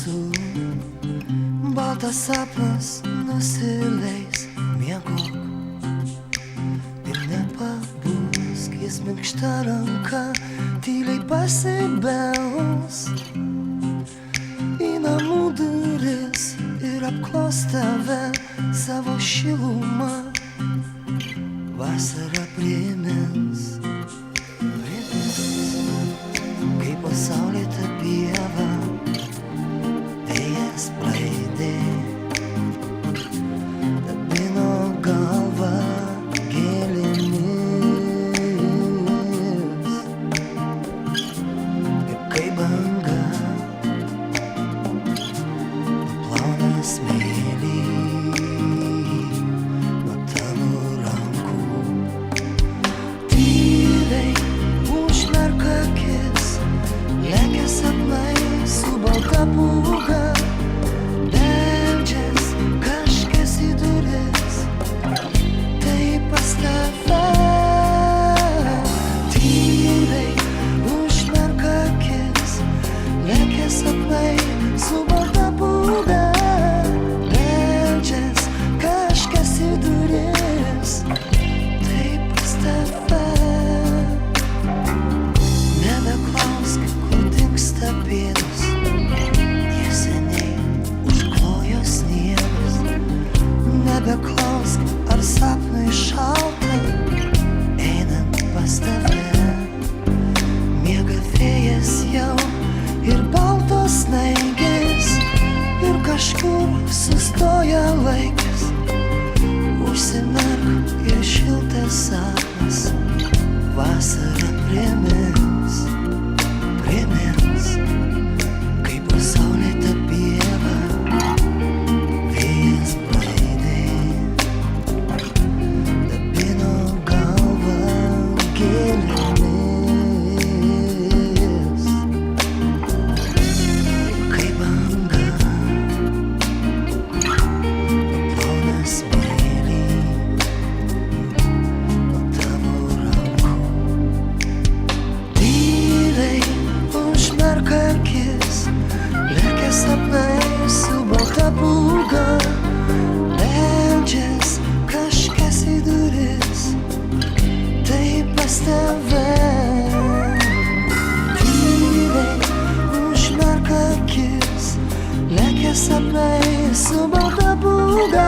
tamsu, baltas sapnas nusileis, miegok ir nepabusk, jis minkšta ranka tyliai pasibels į namų duris ir apklos tave savo šilumą. Vasara primins, kaip pasaulėta pieva vėjas braidė, dabino galvą gėlėmis, kaip banga nuplauna smėlį nuo tavo rankų. Tyliai užmerk akis, lekia sapnai su balta pūga, beldžias kažkas į duris, tai pas tave. Tyliai užmerk akis, lekia sapnai su balta pūga, beldžias kažkas į duris, tai pas tave. Nebeklausk, kur dingsta pėdos, jie seniai užklojo sniegas. Nebeklausk, ar sapnui šalta, einant pas tave. Miega vėjas jau ir baltos snaigės, ir kažkur sustoja laikas. Užsimerk ir šiltas sapnas vasarą primins, kaip pasaulėta pieva vėjas braidė, dabino galvą gėlėmis, kaip banga nuplauna smėlį nuo tavo rankų. Tyliai užmerk akis, lekia sapnai su balta pūga, beldžias kažkas į duris, tai pas tave. Tyliai užmerk akis, lekia sapnai su balta pūga,